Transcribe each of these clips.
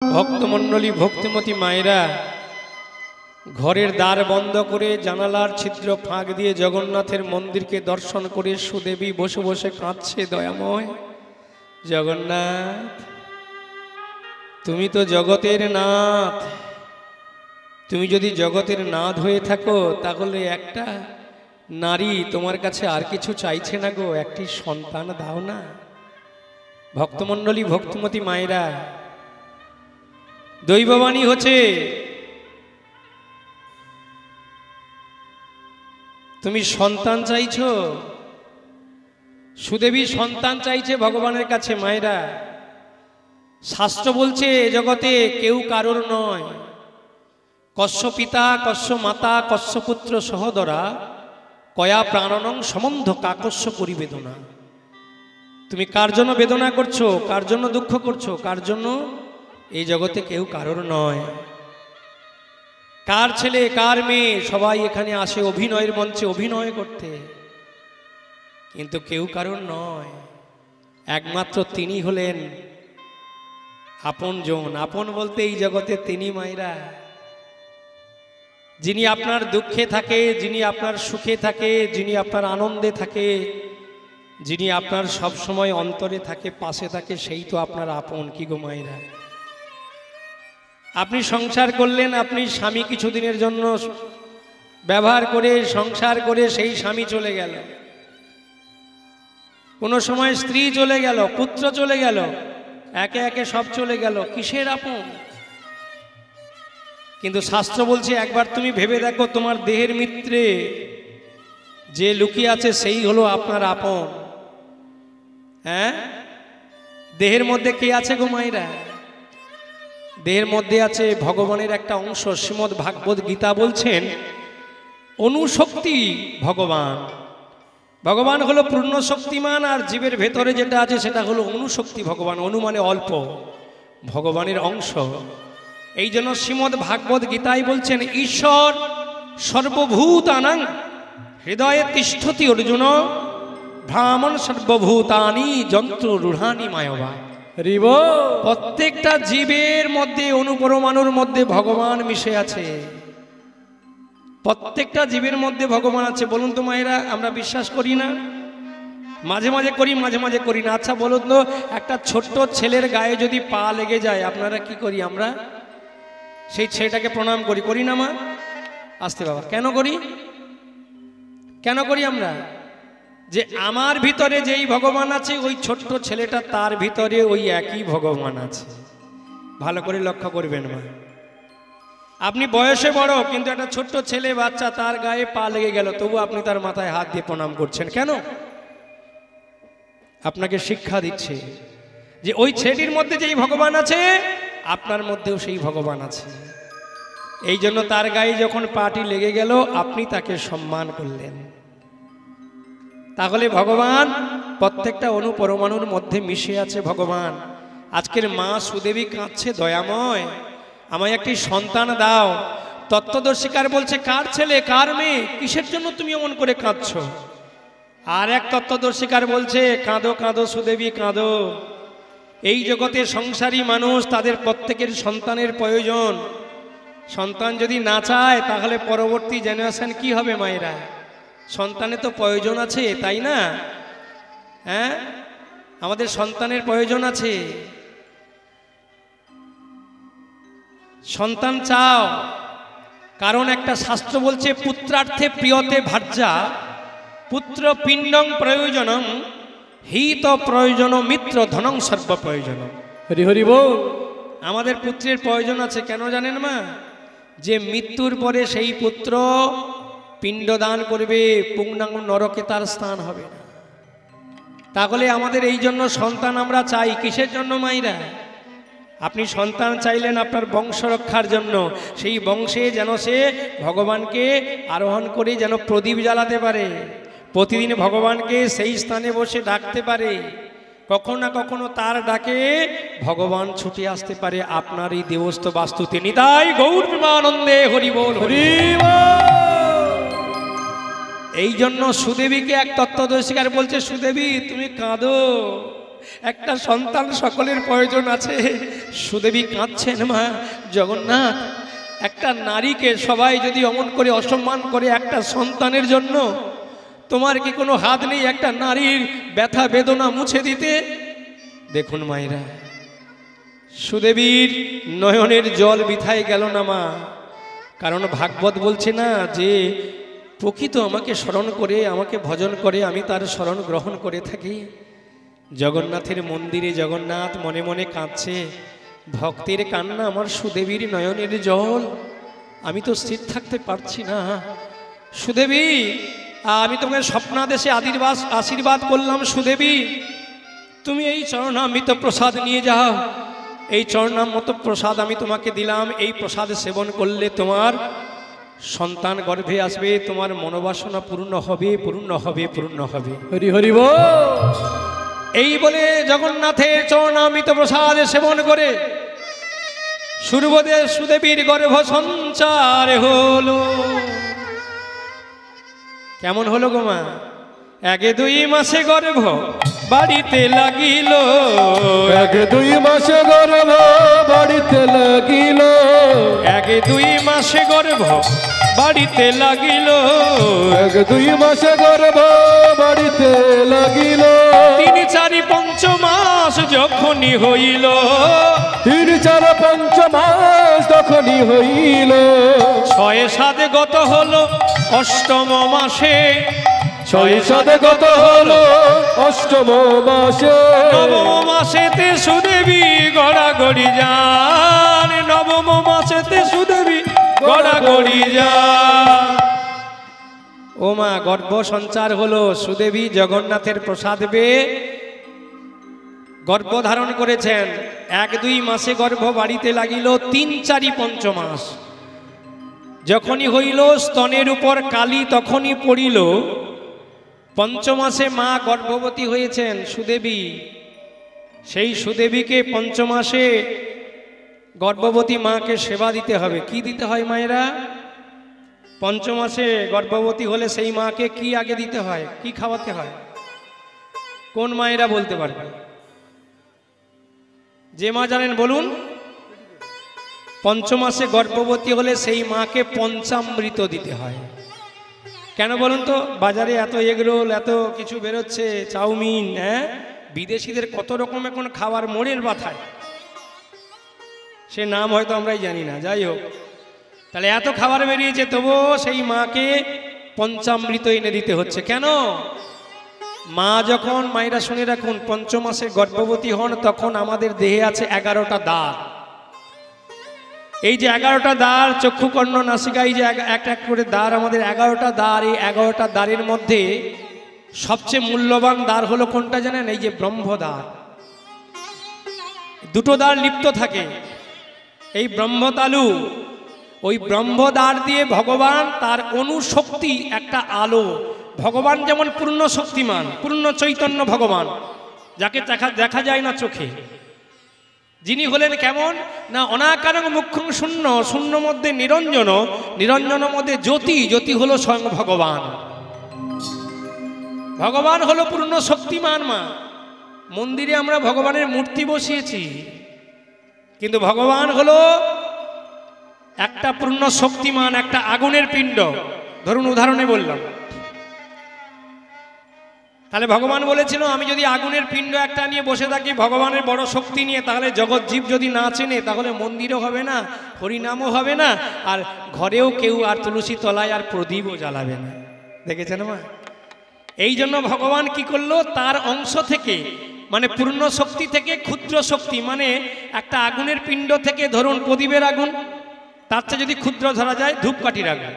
ভক্তমণ্ডলী ভক্তিমতী মায়েরা ঘরের দ্বার বন্ধ করে জানালার ছিদ্র ফাঁক দিয়ে জগন্নাথের মন্দিরকে দর্শন করে সুদেবী বসে বসে কাঁদছে। দয়াময় জগন্নাথ, তুমি তো জগতের নাথ। তুমি যদি জগতের নাথ হয়ে থাকো তাহলে একটা নারী তোমার কাছে আর কিছু চাইছে না গো, একটি সন্তান দাও না। ভক্তমণ্ডলী ভক্তিমতী মায়েরা, দৈববাণী হচ্ছে তুমি সন্তান চাইছো। সুদেবী সন্তান চাইছে ভগবানের কাছে। মায়েরা, শাস্ত্র বলছে জগতে কেউ কারোর নয়। কস্য পিতা কস্য মাতা কস্য পুত্র সহোদরা কয়া প্রাণনং সম্বন্ধ কাকস্য পরিবেদনা। তুমি কার জন্য বেদনা করছো, কার জন্য দুঃখ করছো, কার জন্য? এই জগতে কেউ কারোর নয়। কার ছেলে কার মেয়ে সবাই এখানে আসে অভিনয়ের মঞ্চে অভিনয় করতে, কিন্তু কেউ কারোর নয়। একমাত্র তিনি হলেন আপনজন। আপন বলতে এই জগতে তিনি মায়েরা, যিনি আপনার দুঃখে থাকে, যিনি আপনার সুখে থাকে, যিনি আপনার আনন্দে থাকে, যিনি আপনার সব সময় অন্তরে থাকে, পাশে থাকে, সেই তো আপনার আপন। কি গো মায়েরা, আপনি সংসার করলেন, আপনি স্বামী কিছুদিনের জন্য ব্যবহার করে সংসার করে সেই স্বামী চলে গেল, কোনো সময় স্ত্রী চলে গেল, পুত্র চলে গেল, একে একে সব চলে গেল, কিসের আপন? কিন্তু শাস্ত্র বলছে একবার তুমি ভেবে দেখো, তোমার দেহের মিত্রে যে লুকিয়ে আছে সেই হলো আপনার আপন। হ্যাঁ, দেহের মধ্যে কে আছে গো মায়েরা? দেহের মধ্যে আছে ভগবানের একটা অংশ। শ্রীমদ্ ভাগবত গীতা বলছেন অনুশক্তি ভগবান। ভগবান হলো পূর্ণ শক্তিমান, আর জীবের ভেতরে যেটা আছে সেটা হলো অনুশক্তি ভগবান। অনু মানে অল্প, ভগবানের অংশ। এই জন্য শ্রীমদ্ ভাগবত গীতায় বলছেন ঈশ্বর সর্বভূতানাং হৃদয়ে তিষ্ঠতি অর্জুন ভ্রামণ সর্বভূতানি যন্ত্র রূঢ়ানি মায়বা। প্রত্যেকটা জীবের মধ্যে অনুপরমাণুর মধ্যে ভগবান মিশে আছে। প্রত্যেকটা জীবের মধ্যে ভগবান আছে। বলুন তো মায়েরা, আমরা বিশ্বাস করি না? মাঝে মাঝে করি, মাঝে মাঝে করি না। আচ্ছা বলুন তো, একটা ছোট্ট ছেলের গায়ে যদি পা লেগে যায় আপনারা কি করি? আমরা সেই ছেলেটাকে প্রণাম করি, করি না মা? আসতে বাবা, কেন করি? কেন করি আমরা? যে আমার ভিতরে যেই ভগবান আছে ওই ছোট্ট ছেলেটা তার ভিতরে ওই একই ভগবান আছে। ভালো করে লক্ষ্য করবেন মা। আপনি বয়সে বড়, কিন্তু একটা ছোট্ট ছেলে বাচ্চা তার গায়ে পা লেগে গেল, তবু আপনি তার মাথায় হাত দিয়ে প্রণাম করছেন কেন? আপনাকে শিক্ষা দিচ্ছে যে ওই ছেলেটির মধ্যে যেই ভগবান আছে আপনার মধ্যেও সেই ভগবান আছে। এই জন্য তার গায়ে যখন পাটি লেগে গেল আপনি তাকে সম্মান করলেন। তাহলে ভগবান প্রত্যেকটা অনুপরমাণুর মধ্যে মিশে আছে ভগবান। আজকের মা সুদেবী কাঁদছে, দয়াময় আমায় একটি সন্তান দাও। তত্ত্বদর্শিকার বলছে কার ছেলে কার মেয়ে, কিসের জন্য তুমি এমন করে কাঁদছ? আর এক তত্ত্বদর্শিকার বলছে কাঁদো কাঁদো সুদেবী কাঁদো। এই জগতে সংসারী মানুষ, তাদের প্রত্যেকের সন্তানের প্রয়োজন। সন্তান যদি না চায় তাহলে পরবর্তী জেনারেশন কি হবে মায়েরা? সন্তানের তো প্রয়োজন আছে, তাই না? হ্যাঁ, আমাদের সন্তানের প্রয়োজন আছে। সন্তান চাও, কারণ একটা শাস্ত্র বলছে পুত্রার্থে প্রিয়তে ভার্যা পুত্র পিণ্ডং প্রয়োজনম হিত প্রয়োজন মিত্র ধনং সর্ব প্রয়োজন। হরি হরি বল। আমাদের পুত্রের প্রয়োজন আছে, কেন জানেন মা? যে মৃত্যুর পরে সেই পুত্র পিণ্ডদান করবে, পুণ্যাঙ্গ নরকে তার স্থান হবে না। তাহলে আমাদের এই জন্য সন্তান আমরা চাই। কিসের জন্য মাইরা? আপনি সন্তান চাইলেন আপনার বংশ রক্ষার জন্য। সেই বংশে যেন সে ভগবানকে আরোহণ করে যেন প্রদীপ জ্বালাতে পারে, প্রতিদিন ভগবানকে সেই স্থানে বসে ডাকতে পারে। কখনো না কখনো তার ডাকে ভগবান ছুটে আসতে পারে আপনার এই দেবস্থ বাস্তুতে। নিতাই গৌর প্রেমানন্দে হরি বল হরি বল। এই জন্য সুদেবীকে এক তত্ত্বদর্শিকার বলছে সুদেবী তুমি কাঁদো, একটা সন্তান সকলের প্রয়োজন আছে। সুদেবী কাঁদছেন, মা জগন্নাথ, একটা নারীকে সবাই যদি অমন করে অসম্মান করে একটা সন্তানের জন্য, তোমার কি কোনো হাত নেই একটা নারীর ব্যথা বেদনা মুছে দিতে? দেখুন মায়েরা, সুদেবীর নয়নের জল বৃথায় গেল না মা, কারণ ভাগবত বলছে না যে প্রকৃত আমাকে স্মরণ করে, আমাকে ভজন করে, আমি তার স্মরণ গ্রহণ করে থাকি। জগন্নাথের মন্দিরে জগন্নাথ মনে মনে কাঁদছে, ভক্তের কান্না আমার সুদেবীর নয়নের জল, আমি তো স্থির থাকতে পারছি না। সুদেবী, আমি তোমাকে স্বপ্নাদেশে আশীর্বাদ করলাম, সুদেবী তুমি এই চরণামৃত প্রসাদ নিয়ে যাও, এই চরণামৃত প্রসাদ আমি তোমাকে দিলাম, এই প্রসাদ সেবন করলে তোমার সন্তান গর্ভে আসবে, তোমার মনোবাসনা পূর্ণ হবে, পূর্ণ হবে, পূর্ণ হবে। হরি হরি বল। এই বলে জগন্নাথের চরণামৃত প্রসাদ সেবন করে সুদেবীর গর্ভ সঞ্চার হলো। কেমন হলো গো মা? 1-2 মাসে গর্ভ বাড়িতে লাগিল, 1-2 মাসে গর্ভ বাড়িতে লাগিল, 1-2 মাসে গর্ভ বাড়িতে লাগিল, 1-2 মাসে গর্ভ বাড়িতে লাগিল। 3-4-5 মাস যখনই হইল, 3-4-5 মাস তখনই হইল, 6-7 গত হলো অষ্টম মাসে, 6-7 গত হলো অষ্টম মাসে, নবম মাসেতে সুদেবী গড়াগড়ি যান, নবম মাসেতে সুদেবী গড়াগড়ি যান। ও মা, গর্ভ সঞ্চার হলো, সুদেবী জগন্নাথের প্রসাদ পেয়ে গর্ভ ধারণ করেছেন। 1-2 মাসে গর্ভ বাড়িতে লাগিল, 3-4-5 মাস যখনই হইল, স্তনের উপর কালি তখনই পড়িল। 5 মাসে মা গর্ভবতী হয়েছেন সুদেবী। সেই সুদেবীকে 5 মাসে গর্ভবতী মাকে সেবা দিতে হবে। কি দিতে হয় মায়েরা? 5 মাসে গর্ভবতী হলে সেই মাকে কি আগে দিতে হয়, কি খাওয়াতে হয়? কোন মায়েরা বলতে পারবে? যে মা জানেন বলুন। 5 মাসে গর্ভবতী হলে সেই মাকে পঞ্চামৃত দিতে হয়। কেন বলুন তো? বাজারে এত এগরোল, এত কিছু বেরোচ্ছে, চাউমিন, হ্যাঁ, বিদেশিদের কত রকম এখন খাবার মোড়ের মাথায়, সে নাম হয়তো আমরাই জানি না। যাই হোক, তাহলে এত খাবার বেরিয়েছে, তবুও সেই মাকে পঞ্চামৃত এনে দিতে হচ্ছে। কেন? মা যখন, মায়েরা শুনে রাখুন, 5 মাসে গর্ভবতী হন, তখন আমাদের দেহে আছে 11টা দ্বার। এই যে 11টা দ্বার, চক্ষু কর্ণ নাসিকা, এই যে এক এক করে দ্বার, আমাদের 11টা দ্বার। এই 11টা দ্বারের মধ্যে সবচেয়ে মূল্যবান দ্বার হলো কোনটা জানেন? এই যে ব্রহ্মদ্বার। 2টো দ্বার লিপ্ত থাকে, এই ব্রহ্মতালু, ওই ব্রহ্মদ্বার দিয়ে ভগবান তার অনুশক্তি, একটা আলো। ভগবান যেমন পূর্ণ শক্তিমান, পূর্ণ চৈতন্য ভগবান, যাকে দেখা যায় না চোখে, যিনি হলেন কেমন না অনাকারং মুখ্যং শূন্য, শূন্য মধ্যে নিরঞ্জন, নিরঞ্জন মধ্যে জ্যোতি, জ্যোতি হলো স্বয়ং ভগবান। ভগবান হলো পূর্ণ শক্তিমান মা। মন্দিরে আমরা ভগবানের মূর্তি বসিয়েছি, কিন্তু ভগবান হলো একটা পূর্ণ শক্তিমান, একটা আগুনের পিণ্ড। ধরুন উদাহরণে বললাম, তাহলে ভগবান বলেছিল আমি যদি আগুনের পিণ্ড একটা নিয়ে বসে থাকি ভগবানের বড় শক্তি নিয়ে, তাহলে জগৎ জীব যদি না চেনে, তাহলে মন্দিরও হবে না, হরিনামও হবে না, আর ঘরেও কেউ আর তুলসী তলায় আর প্রদীপও জ্বালাবে না। দেখেছেন মা? এই জন্য ভগবান কি করলো, তার অংশ থেকে, মানে পূর্ণ শক্তি থেকে ক্ষুদ্র শক্তি, মানে একটা আগুনের পিণ্ড থেকে, ধরুন প্রদীপের আগুন, তার চেয়ে যদি ক্ষুদ্র ধরা যায় ধূপকাঠির আগুন,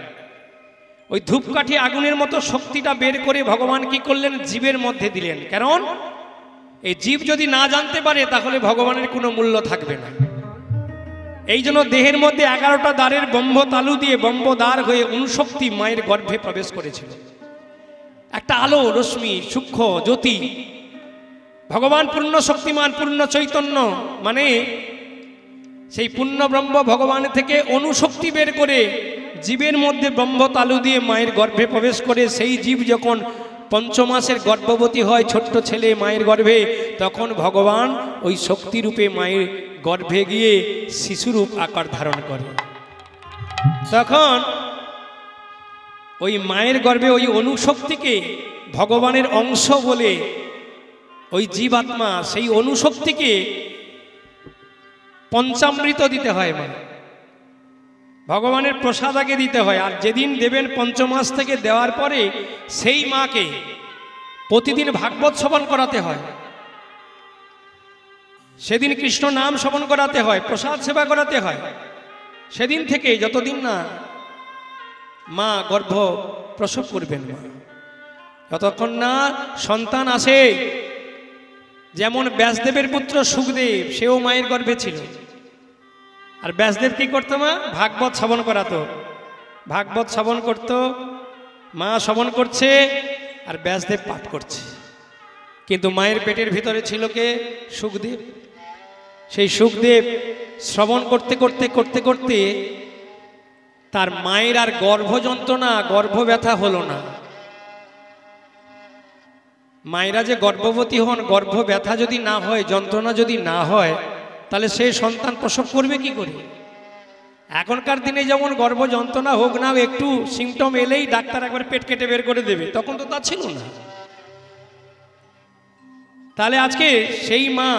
ওই ধূপকাঠি আগুনের মতো শক্তিটা বের করে ভগবান কি করলেন, জীবের মধ্যে দিলেন। কারণ এই জীব যদি না জানতে পারে, তাহলে ভগবানের কোনো মূল্য থাকবে না। এই জন্য দেহের মধ্যে 11টা দ্বারের ব্রহ্ম তালু দিয়ে ব্রহ্মদ্বার হয়ে অনুশক্তি মায়ের গর্ভে প্রবেশ করেছিল। একটা আলো, রশ্মি, সূক্ষ্ম জ্যোতি। ভগবান পূর্ণ শক্তিমান, পূর্ণ চৈতন্য, মানে সেই পূর্ণ ব্রহ্ম ভগবান থেকে অনুশক্তি বের করে জীবের মধ্যে ব্রহ্ম তালু দিয়ে মায়ের গর্ভে প্রবেশ করে, সেই জীব যখন পঞ্চম মাসের গর্ভবতী হয় ছোট্ট ছেলে মায়ের গর্ভে, তখন ভগবান ওই শক্তিরূপে মায়ের গর্ভে গিয়ে শিশুরূপ আকার ধারণ করে। তখন ওই মায়ের গর্ভে ওই অনুশক্তিকে ভগবানের অংশ বলে ওই জীবাত্মা, সেই অনুশক্তিকে পঞ্চামৃত দিতে হয়, মা ভগবানের প্রসাদ আগে দিতে হয়। আর যেদিন দেবেন পঞ্চমাস থেকে দেওয়ার পরে সেই মাকে প্রতিদিন ভাগবত শ্রবণ করাতে হয়, সেদিন কৃষ্ণ নাম শ্রবণ করাতে হয়, প্রসাদ সেবা করাতে হয়। সেদিন থেকে যতদিন না মা গর্ভ প্রসব করবেন, মা যতক্ষণ না সন্তান আসে। যেমন ব্যাসদেবের পুত্র সুখদেব, সেও মায়ের গর্ভে ছিল। আর ব্যাসদেব কি করতো? মা ভাগবত শ্রবণ করাতো, ভাগবত শ্রবণ করতো, মা শ্রবণ করছে আর ব্যাসদেব পাঠ করছে। কিন্তু মায়ের পেটের ভিতরে ছিল কে? সুখদেব। সেই সুখদেব শ্রবণ করতে করতে করতে করতে তার মায়ের আর গর্ভ যন্ত্রণা, গর্ভ ব্যথা হলো না। মায়েরা যে গর্ভবতী হন, গর্ভ ব্যথা যদি না হয়, যন্ত্রণা যদি না হয়, তাহলে সেই সন্তান প্রসব করবে কি করে? এখনকার দিনে যেমন গর্ভ যন্ত্রণা হোক না, একটু সিমটম এলেই ডাক্তার একবার পেট কেটে বের করে দেবে, তখন তো তা ছিল না। তাহলে আজকে সেই মা,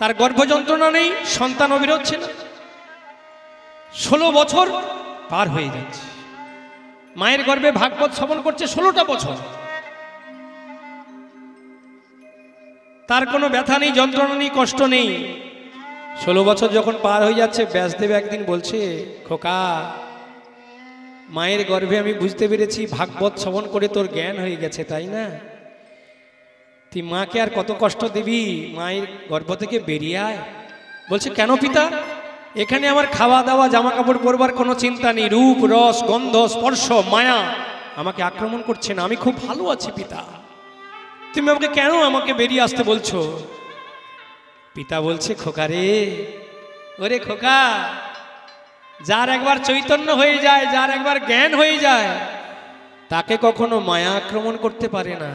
তার গর্ভ যন্ত্রণা নেই, সন্তান অবিরোধ ছিল। 16 বছর পার হয়ে যাচ্ছে, মায়ের গর্ভে ভাগবত শ্রবণ করছে 16টা বছর, তার কোনো ব্যথা নেই, যন্ত্রণা নেই, কষ্ট নেই। 16 বছর যখন পার হয়ে যাচ্ছে, ব্যাসদেব একদিন বলছে, খোকা, মায়ের গর্ভে আমি বুঝতে পেরেছি ভাগবত শ্রবণ করে তোর জ্ঞান হয়ে গেছে, তাই না? তুই মাকে আর কত কষ্ট দিবি, মায়ের গর্ভ থেকে বেরিয়ে আয়। বলছে, কেন পিতা? এখানে আমার খাওয়া দাওয়া, জামা কাপড় পরবার কোনো চিন্তা নেই, রূপ রস গন্ধ স্পর্শ মায়া আমাকে আক্রমণ করছে না, আমি খুব ভালো আছি পিতা, তুমি আমাকে কেন আমাকে বেরিয়ে আসতে বলছো? পিতা বলছে, খোকা রে, ওরে খোকা, যার একবার চৈতন্য হয়ে যায়, যার একবার জ্ঞান হয়ে যায়, তাকে কখনো মায়া আক্রমণ করতে পারে না।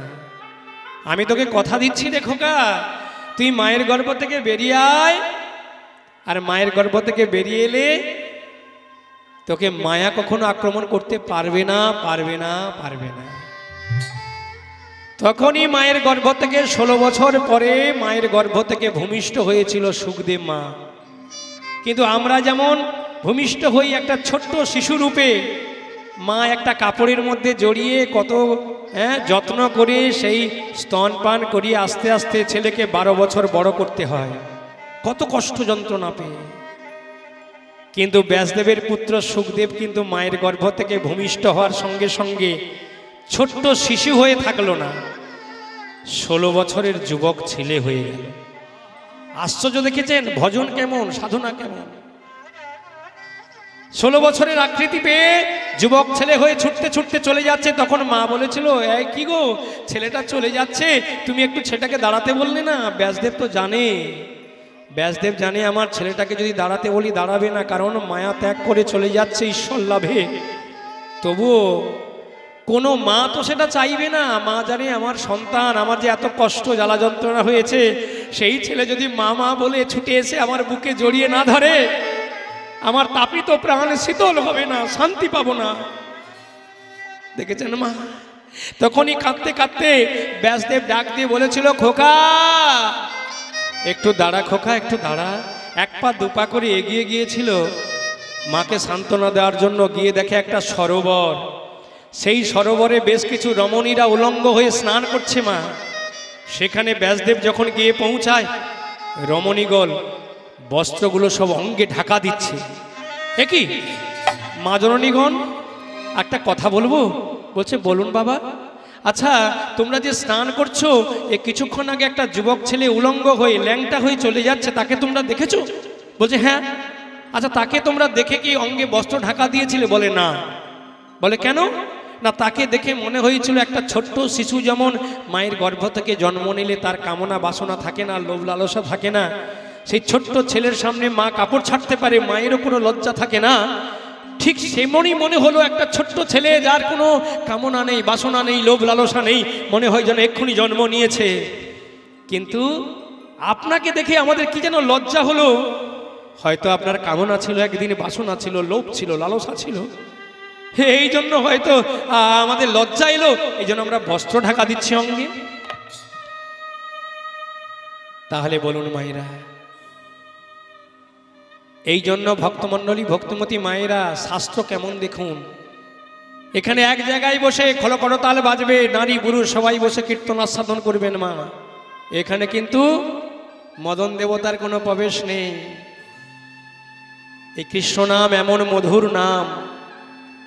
আমি তোকে কথা দিচ্ছি রে খোকা, তুই মায়ের গর্ভ থেকে বেরিয়ে আয়, আর মায়ের গর্ভ থেকে বেরিয়ে এলে তোকে মায়া কখনো আক্রমণ করতে পারবে না, পারবে না, পারবে না। তখনই মায়ের গর্ভ থেকে 16 বছর পরে মায়ের গর্ভ থেকে ভূমিষ্ঠ হয়েছিল সুখদেব মা। কিন্তু আমরা যেমন ভূমিষ্ঠ হই একটা ছোট্ট শিশুরূপে, মা একটা কাপড়ের মধ্যে জড়িয়ে কত যত্ন করে সেই স্তনপান করিয়ে আস্তে আস্তে ছেলেকে 12 বছর বড় করতে হয়, কত কষ্ট যন্ত্রণা পেয়ে। কিন্তু ব্যাসদেবের পুত্র সুখদেব কিন্তু মায়ের গর্ভ থেকে ভূমিষ্ঠ হওয়ার সঙ্গে সঙ্গে ছোট্ট শিশু হয়ে থাকলো না, 16 বছরের যুবক ছেলে হয়ে গেল। আশ্চর্য দেখেছেন? ভজন কেমন, সাধনা কেমন! 16 বছরের আকৃতি পেয়ে যুবক ছেলে হয়ে ছুটতে ছুটতে চলে যাচ্ছে। তখন মা বলেছিল, এই কি গো, ছেলেটা চলে যাচ্ছে, তুমি একটু ছেলেটাকে দাঁড়াতে বললে না? ব্যাসদেব তো জানে, ব্যাসদেব জানে আমার ছেলেটাকে যদি দাঁড়াতে বলি দাঁড়াবে না, কারণ মায়া ত্যাগ করে চলে যাচ্ছে ঈশ্বর লাভে। তবুও কোনো মা তো সেটা চাইবে না। মা জানে আমার সন্তান, আমার যে এত কষ্ট জ্বালা যন্ত্রণা হয়েছে, সেই ছেলে যদি মা মা বলে ছুটে এসে আমার বুকে জড়িয়ে না ধরে, আমার তাপিত প্রাণ শীতল হবে না, শান্তি পাবো না। দেখেছেন মা? তখনই কাঁদতে কাঁদতে ব্যাসদেব ডাক দিয়ে বলেছিল, খোকা একটু দাঁড়া, খোকা একটু দাঁড়া। 1 পা 2 পা করে এগিয়ে গিয়েছিল মাকে সান্ত্বনা দেওয়ার জন্য। গিয়ে দেখে একটা সরোবর, সেই সরোবরে বেশ কিছু রমণীরা উলঙ্গ হয়ে স্নান করছে মা। সেখানে ব্যাসদেব যখন গিয়ে পৌঁছায়, রমণীগণ বস্ত্রগুলো সব অঙ্গে ঢাকা দিচ্ছে। একই মা জননীগণ, একটা কথা বলবো? বলছে, বলুন বাবা। আচ্ছা, তোমরা যে স্নান করছো, কিছুক্ষণ আগে একটা যুবক ছেলে উলঙ্গ হয়ে ল্যাংটা হয়ে চলে যাচ্ছে, তাকে তোমরা দেখেছো? বলছে, হ্যাঁ। আচ্ছা, তাকে তোমরা দেখে কি অঙ্গে বস্ত্র ঢাকা দিয়েছিলে? বলে, না। বলে, কেন? না, তাকে দেখে মনে হয়েছিল একটা ছোট্ট শিশু যেমন মায়ের গর্ভ থেকে জন্ম নিলে তার কামনা বাসনা থাকে না, লোভ লালসা থাকে না, সেই ছোট্ট ছেলের সামনে মা কাপড় ছাড়তে পারে, মায়েরও কোনো লজ্জা থাকে না, ঠিক সেমনই মনে হলো একটা ছোট্ট ছেলে, যার কোনো কামনা নেই, বাসনা নেই, লোভ লালসা নেই, মনে হয় যেন এক্ষুনি জন্ম নিয়েছে। কিন্তু আপনাকে দেখে আমাদের কি যেন লজ্জা হলো। হয়তো আপনার কামনা ছিল, একদিন বাসনা ছিল, লোভ ছিল, লালসা ছিল, এই জন্য হয়তো আমাদের লজ্জা এলো, এই জন্য আমরা বস্ত্র ঢাকা দিচ্ছি অঙ্গে। তাহলে বলুন মায়েরা, এই জন্য ভক্তমণ্ডলী, ভক্তিমতী মায়েরা, শাস্ত্র কেমন দেখুন। এখানে এক জায়গায় বসে খলকরতাল বাজবে, নারী পুরুষ সবাই বসে কীর্তন আস্বাদন করবেন মা। এখানে কিন্তু মদন দেবতার কোনো প্রবেশ নেই। এই কৃষ্ণ নাম এমন মধুর নাম,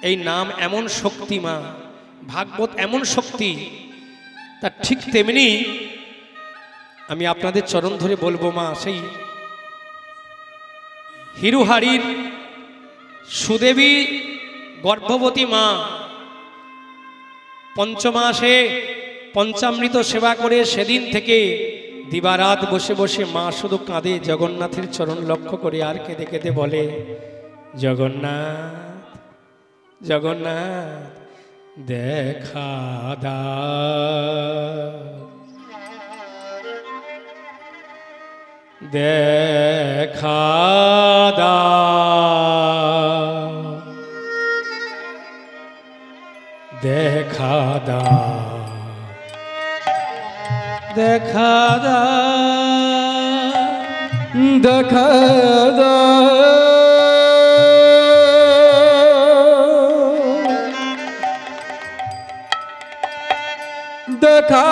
এই নাম এমন শক্তি মা, ভাগবত এমন শক্তি। তা ঠিক তেমনি আমি আপনাদের চরণ ধরে বলবো মা, সেই হিরুহারির সুদেবী গর্ভবতী মা পঞ্চমাসে পঞ্চামৃত সেবা করে সেদিন থেকে দিবারাত বসে বসে মা শুধু কাঁদে জগন্নাথের চরণ লক্ষ্য করে, আর কেঁদে কেঁদে বলে, জগন্নাথ জগন্নাথ দেখা দাও, দেখা দাও, দেখা দাও, দেখা দাও, দেখা দাও, দেখা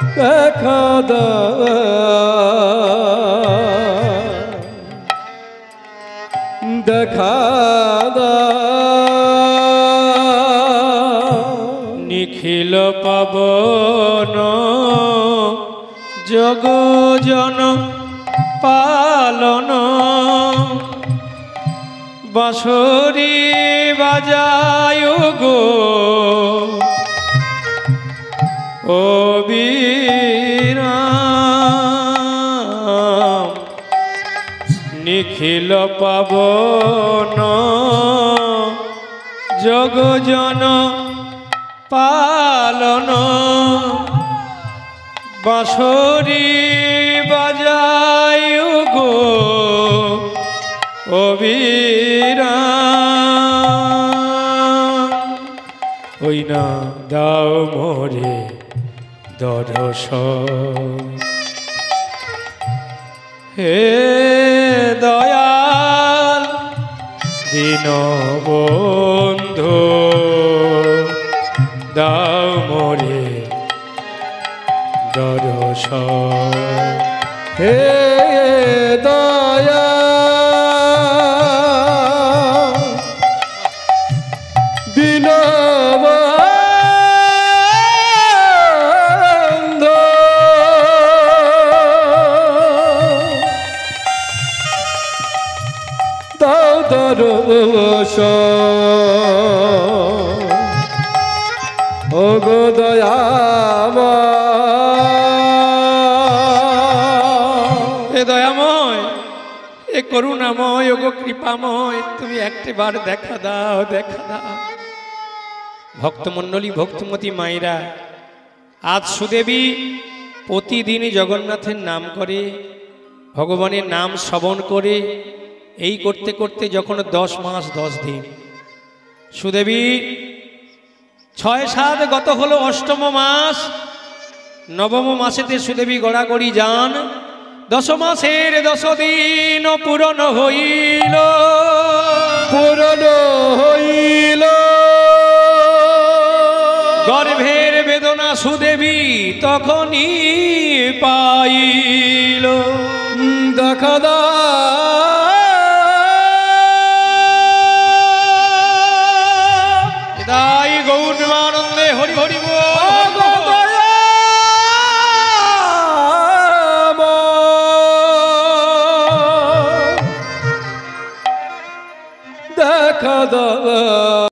দেখা দাও, দেখা দাও, নিখিল পাবন জগজন পালন, বাঁশরি বাজায় গো ও বীরাম, নিখিল পাবন জগজন পালন, বাঁশরি বাজায় গো ও বীরাম, ওই না দাও মোরে দর্শন, হে দয়াল দীনবন্ধু, দাও মোরে দর্শন, হে দয়া দীনবন্ধু, দাও দর্শন, ও গো দয়াময়, এ দয়াময়, এ করুণাময়, ও গো কৃপাময়, তুমি একটিবার দেখা দাও, দেখা দাও। ভক্তমণ্ডলী, ভক্তিমতী মায়েরা, আজ সুদেবী প্রতিদিনই জগন্নাথের নাম করে, ভগবানের নাম শ্রবণ করে, এই করতে করতে যখন 10 মাস 10 দিন, সুদেবী 6-7 গত হলো, 8ম মাস, 9ম মাসেতে সুদেবী গড়াগড়ি যান। 10 মাসের 10 দিন পূরণ হইল, পূরণ হইল, গর্ভের বেদনা সুদেবী তখনই পাইল, দেখা দাও,